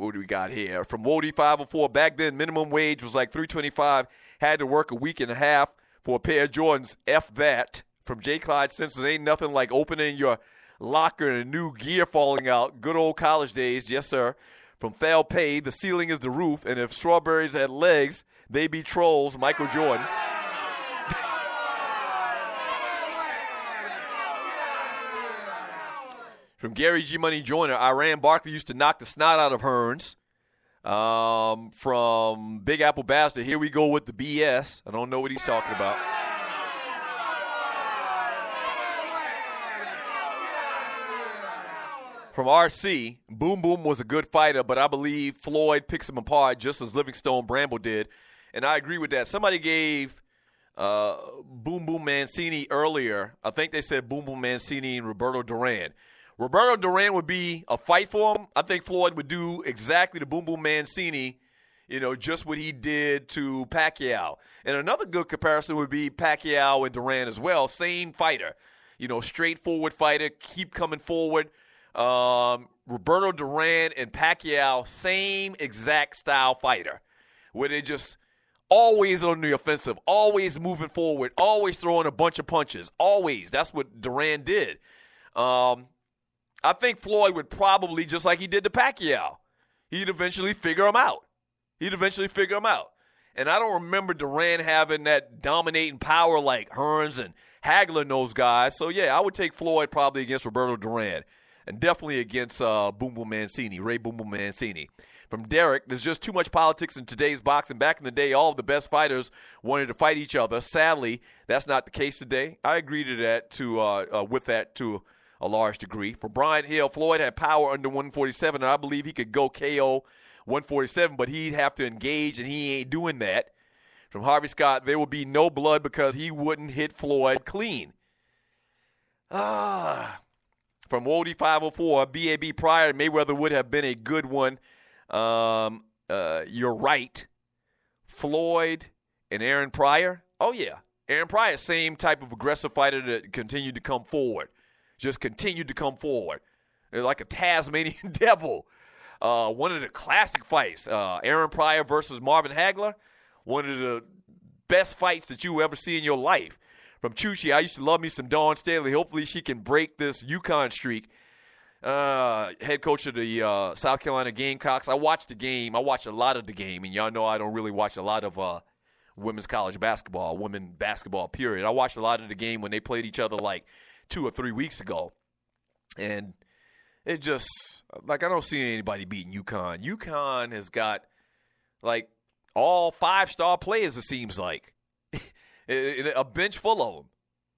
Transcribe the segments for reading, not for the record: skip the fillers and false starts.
Who do we got here? From Wody 504. Back then, minimum wage was like $3.25. Had to work a week and a half for a pair of Jordans. F that. From J. Clyde Simpson. Ain't nothing like opening your locker and a new gear falling out. Good old college days. Yes, sir. From Thal Pay. The ceiling is the roof. And if strawberries had legs, they be trolls. Michael Jordan. From Gary G. Money Joyner, Iran Barkley used to knock the snot out of Hearns. From Big Apple Bastard, here we go with the BS. I don't know what he's talking about. From RC, Boom Boom was a good fighter, but I believe Floyd picks him apart just as Livingstone Bramble did. And I agree with that. Somebody gave Boom Boom Mancini earlier. I think they said Boom Boom Mancini and Roberto Duran. Roberto Duran would be a fight for him. I think Floyd would do exactly to Boom Boom Mancini, just what he did to Pacquiao. And another good comparison would be Pacquiao and Duran as well. Same fighter, straightforward fighter, keep coming forward. Roberto Duran and Pacquiao, same exact style fighter, where they just always on the offensive, always moving forward, always throwing a bunch of punches, always. That's what Duran did. I think Floyd would probably, just like he did to Pacquiao, he'd eventually figure him out. And I don't remember Duran having that dominating power like Hearns and Hagler and those guys. So, yeah, I would take Floyd probably against Roberto Duran and definitely against Boom Boom Mancini, Ray Boom Boom Mancini. From Derek, there's just too much politics in today's boxing. Back in the day, all of the best fighters wanted to fight each other. Sadly, that's not the case today. I agree to that with that to a large degree. For Brian Hill, Floyd had power under 147, and I believe he could go KO 147, but he'd have to engage, and he ain't doing that. From Harvey Scott, there will be no blood because he wouldn't hit Floyd clean. From Wody 504, BAB Pryor, Mayweather would have been a good one. You're right. Floyd and Aaron Pryor, oh yeah. Aaron Pryor, same type of aggressive fighter that continued to come forward. Just continued to come forward. They're like a Tasmanian devil. One of the classic fights, Aaron Pryor versus Marvin Hagler, one of the best fights that you ever see in your life. From Chuchi, I used to love me some Dawn Staley. Hopefully she can break this UConn streak. Head coach of the South Carolina Gamecocks. I watched the game. I watched a lot of the game, and y'all know I don't really watch a lot of women's college basketball, women basketball, period. I watched a lot of the game when they played each other like 2 or 3 weeks ago. And it just, I don't see anybody beating UConn. UConn has got, all 5-star players, it seems like. A bench full of them.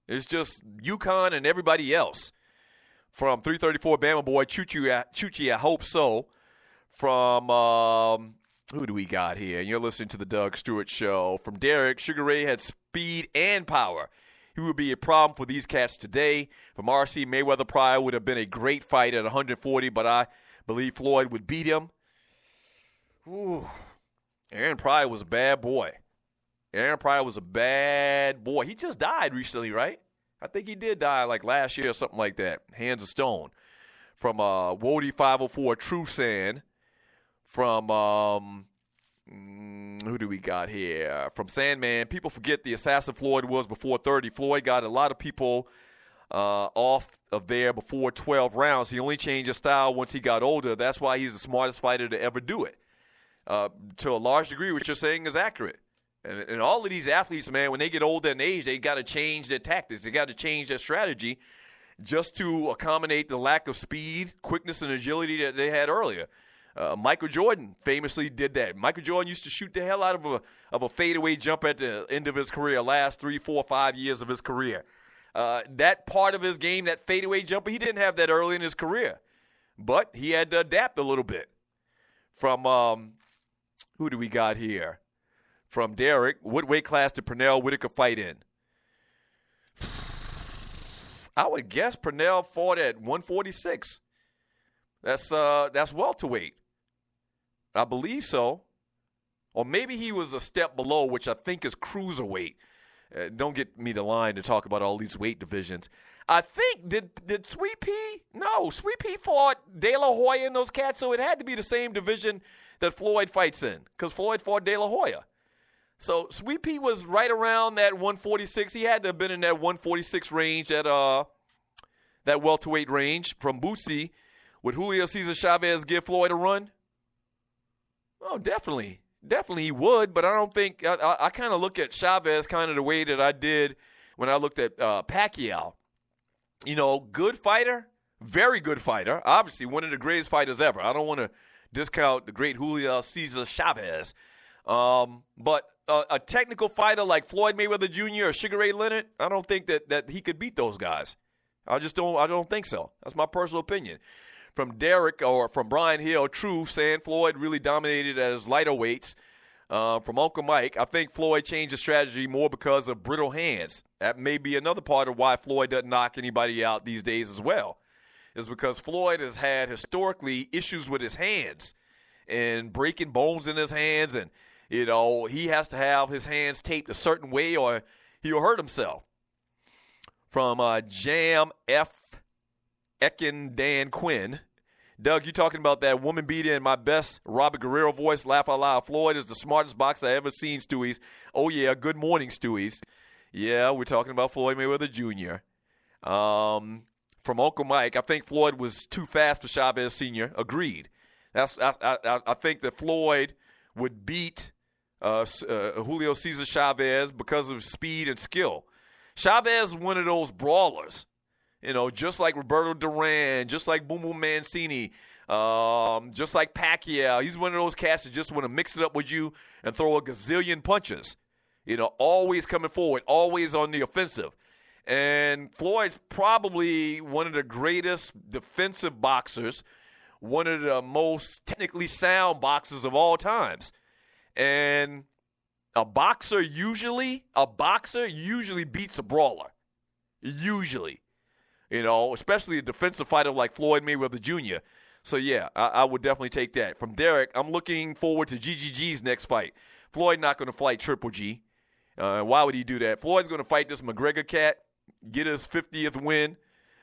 It's just UConn and everybody else. From 334 Bama Boy, Chuchi, I hope so. From, who do we got here? You're listening to the Doug Stewart Show. From Derek, Sugar Ray had speed and power. He would be a problem for these cats today. From RC, Mayweather Pryor would have been a great fight at 140, but I believe Floyd would beat him. Ooh. Aaron Pryor was a bad boy. He just died recently, right? I think he did die last year or something like that. Hands of Stone. From Wody 504, True Sand. From who do we got here? From Sandman, people forget the assassin Floyd was before 30. Floyd got a lot of people off of there before 12 rounds. He only changed his style once he got older. That's why he's the smartest fighter to ever do it. To a large degree, what you're saying is accurate. And all of these athletes, man, when they get older in age, they got to change their tactics. They got to change their strategy just to accommodate the lack of speed, quickness, and agility that they had earlier. Michael Jordan famously did that. Michael Jordan used to shoot the hell out of a fadeaway jump at the end of his career, last 3, 4, 5 years of his career. That part of his game, that fadeaway jumper, he didn't have that early in his career. But he had to adapt a little bit. From, who do we got here? From Derek, what weight class did Pernell Whitaker fight in? I would guess Pernell fought at 146. That's welterweight. I believe so. Or maybe he was a step below, which I think is cruiserweight. Don't get me the line to talk about all these weight divisions. I think, did Sweet Pea? No, Sweet Pea fought De La Hoya and those cats, so it had to be the same division that Floyd fights in, because Floyd fought De La Hoya. So Sweet Pea was right around that 146. He had to have been in that 146 range, that welterweight range from Bootsy. Would Julio Cesar Chavez give Floyd a run? Oh, definitely. Definitely he would, but I don't think – I kind of look at Chavez kind of the way that I did when I looked at Pacquiao. You know, good fighter, very good fighter, obviously one of the greatest fighters ever. I don't want to discount the great Julio Cesar Chavez. But a technical fighter like Floyd Mayweather Jr. or Sugar Ray Leonard, I don't think that he could beat those guys. I don't think so. That's my personal opinion. From Derek or from Brian Hill, true, saying Floyd really dominated at his lighter weights. From Uncle Mike, I think Floyd changed his strategy more because of brittle hands. That may be another part of why Floyd doesn't knock anybody out these days as well, is because Floyd has had historically issues with his hands and breaking bones in his hands, and you know he has to have his hands taped a certain way or he'll hurt himself. From Jam F. Ekin Dan Quinn. Doug, you talking about that woman beater in my best Robert Guerrero voice, laugh out loud. Floyd is the smartest boxer I ever seen, Stewies. Oh, yeah, good morning, Stewies. Yeah, we're talking about Floyd Mayweather Jr. From Uncle Mike, I think Floyd was too fast for Chavez Sr. Agreed. I think that Floyd would beat Julio Cesar Chavez because of speed and skill. Chavez is one of those brawlers. You know, just like Roberto Duran, just like Boom Boom Mancini, just like Pacquiao. He's one of those cats that just want to mix it up with you and throw a gazillion punches. You know, always coming forward, always on the offensive. And Floyd's probably one of the greatest defensive boxers, one of the most technically sound boxers of all times. And a boxer usually beats a brawler. Usually. You know, especially a defensive fighter like Floyd Mayweather Jr. So, yeah, I would definitely take that. From Derek, I'm looking forward to GGG's next fight. Floyd not going to fight Triple G. Why would he do that? Floyd's going to fight this McGregor cat, get his 50th win,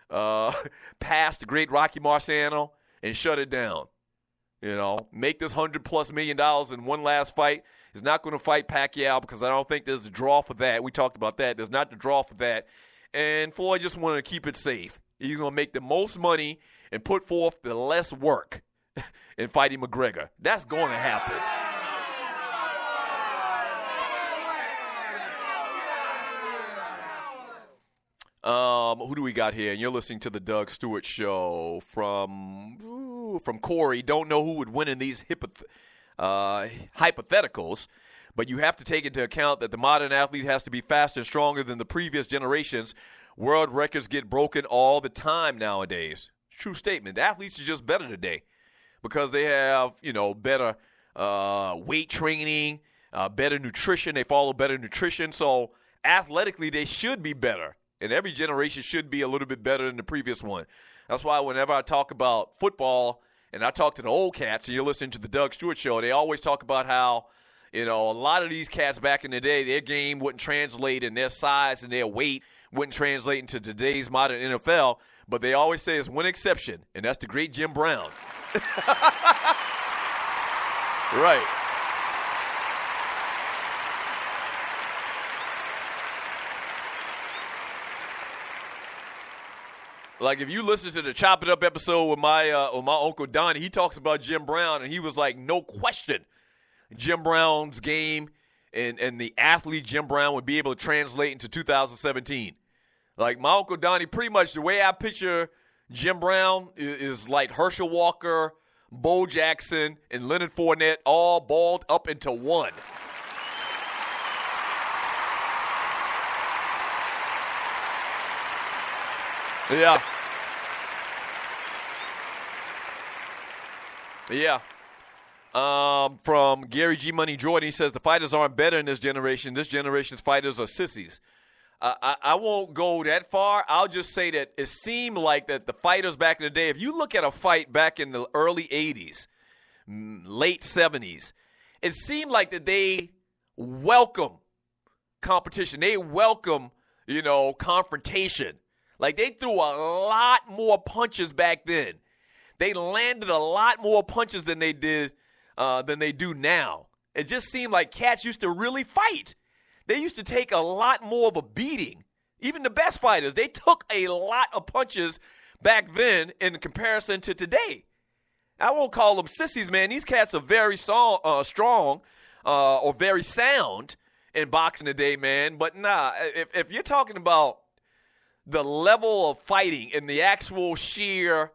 pass the great Rocky Marciano, and shut it down. You know, make this $100+ million in one last fight. He's not going to fight Pacquiao because I don't think there's a draw for that. We talked about that. There's not the draw for that. And Floyd just wanted to keep it safe. He's going to make the most money and put forth the less work in fighting McGregor. That's going to happen. Who do we got here? And you're listening to the Doug Stewart Show. From Corey. Don't know who would win in these hypotheticals. But you have to take into account that the modern athlete has to be faster and stronger than the previous generations. World records get broken all the time nowadays. True statement. The athletes are just better today because they have, you know, better weight training, better nutrition. They follow better nutrition. So athletically, they should be better. And every generation should be a little bit better than the previous one. That's why whenever I talk about football and I talk to the old cats, and you're listening to the Doug Stewart Show, they always talk about how, you know, a lot of these cats back in the day, their game wouldn't translate and their size and their weight wouldn't translate into today's modern NFL. But they always say there's one exception, and that's the great Jim Brown. Right. Like if you listen to the Chop It Up episode with my Uncle Donnie, he talks about Jim Brown, and he was like, no question, Jim Brown's game and the athlete Jim Brown would be able to translate into 2017. Like my Uncle Donnie, pretty much the way I picture Jim Brown is like Herschel Walker, Bo Jackson, and Leonard Fournette all balled up into one. Yeah. Yeah. From Gary G. Money Jordan, he says the fighters aren't better in this generation. This generation's fighters are sissies. I won't go that far. I'll just say that it seemed like that the fighters back in the day, if you look at a fight back in the early 80s, late 70s, it seemed like that they welcome competition. They welcome, confrontation. Like, they threw a lot more punches back then. They landed a lot more punches than they do now. It just seemed like cats used to really fight. They used to take a lot more of a beating. Even the best fighters, they took a lot of punches back then in comparison to today. I won't call them sissies, man. These cats are very strong or very sound in boxing today, man. But nah, if you're talking about the level of fighting and the actual sheer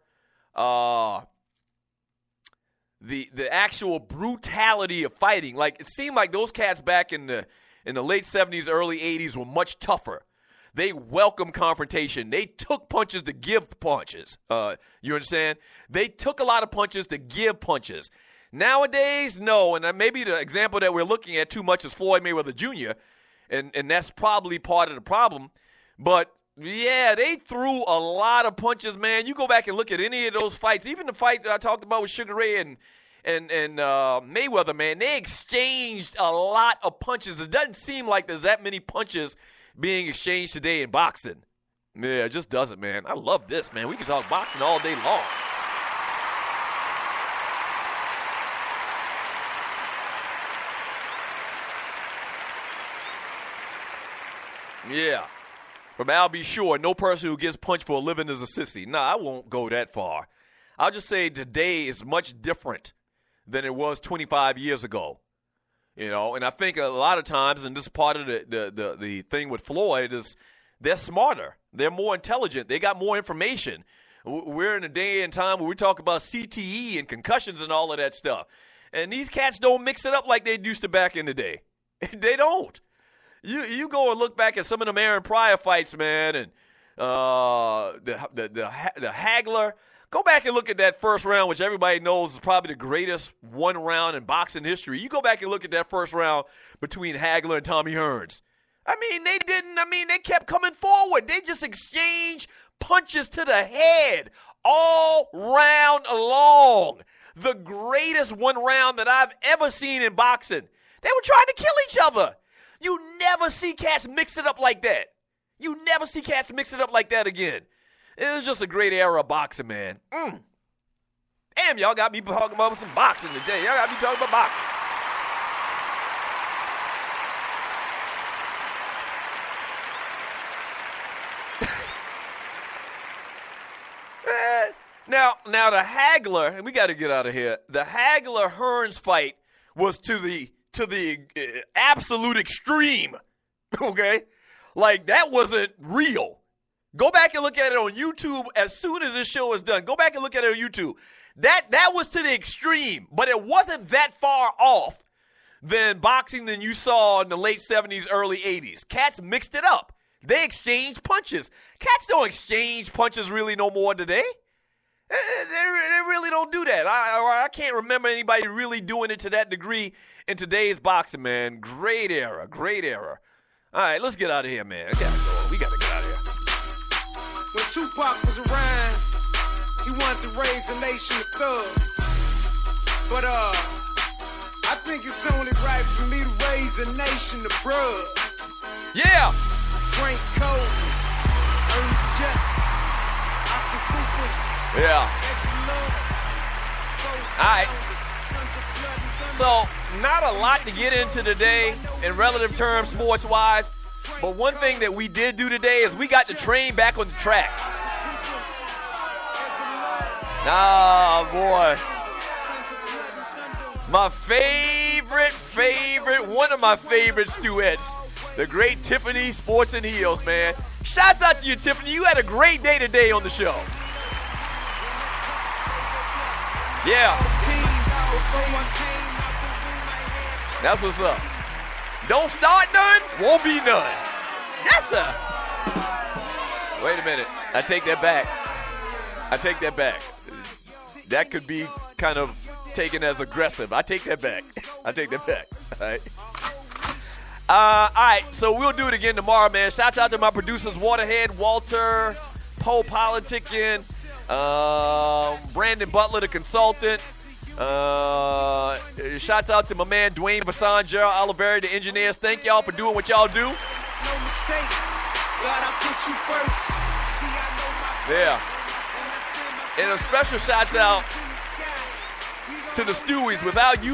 the actual brutality of fighting, like, it seemed like those cats back in the late 70s, early 80s were much tougher. They welcomed confrontation. They took punches to give punches. You understand? They took a lot of punches to give punches. Nowadays, no. And maybe the example that we're looking at too much is Floyd Mayweather Jr., and that's probably part of the problem. But, yeah, they threw a lot of punches, man. You go back and look at any of those fights, even the fight that I talked about with Sugar Ray and Mayweather, man, they exchanged a lot of punches. It doesn't seem like there's that many punches being exchanged today in boxing. Yeah, it just doesn't, man. I love this, man. We can talk boxing all day long. Yeah. From Al B. Shore, no person who gets punched for a living is a sissy. Nah, I won't go that far. I'll just say today is much different than it was 25 years ago. And I think a lot of times, and this is part of the thing with Floyd, is they're smarter. They're more intelligent. They got more information. We're in a day and time where we talk about CTE and concussions and all of that stuff. And these cats don't mix it up like they used to back in the day. They don't. You go and look back at some of them Aaron Pryor fights, man, and the Hagler. Go back and look at that first round, which everybody knows is probably the greatest one round in boxing history. You go back and look at that first round between Hagler and Tommy Hearns. They kept coming forward. They just exchanged punches to the head all round long. The greatest one round that I've ever seen in boxing. They were trying to kill each other. You never see cats mix it up like that. You never see cats mix it up like that again. It was just a great era of boxing, man. Damn, y'all got me talking about some boxing today. Y'all got me talking about boxing. Now the Hagler, and we got to get out of here. The Hagler-Hearns fight was to the absolute extreme, okay? Like, that wasn't real. Go back and look at it on YouTube as soon as this show is done. Go back and look at it on YouTube. That was to the extreme, but it wasn't that far off than boxing than you saw in the late 70s, early 80s. Cats mixed it up. They exchanged punches. Cats don't exchange punches really no more today. They really don't do that. I can't remember anybody really doing it to that degree in today's boxing, man. Great era, great era. All right, let's get out of here, man. We got to get out of here. When Tupac was around, he wanted to raise a nation of thugs. But I think it's only right for me to raise a nation of bruhs. Yeah. Frank Cole, Ernest Jess, Oscar Cooper. Yeah. All right. So, not a lot to get into today in relative terms, sports-wise. But one thing that we did do today is we got the train back on the track. Oh, boy. My one of my favorite duets, the great Tiffany Sports and Heels, man. Shouts out to you, Tiffany. You had a great day today on the show. Yeah. That's what's up. Don't start none, won't be none. Yes, sir. Wait a minute. I take that back. That could be kind of taken as aggressive. I take that back. All right. All right, so we'll do it again tomorrow, man. Shouts out to my producers, Waterhead, Walter, Poe Politicking, Brandon Butler, the consultant. Shouts out to my man Dwayne Bassan, Gerald Oliveri, the engineers. Thank y'all for doing what y'all do. No mistake. God, I put you first. See, I know my Yeah. And a special shouts out to the Stewies. Without you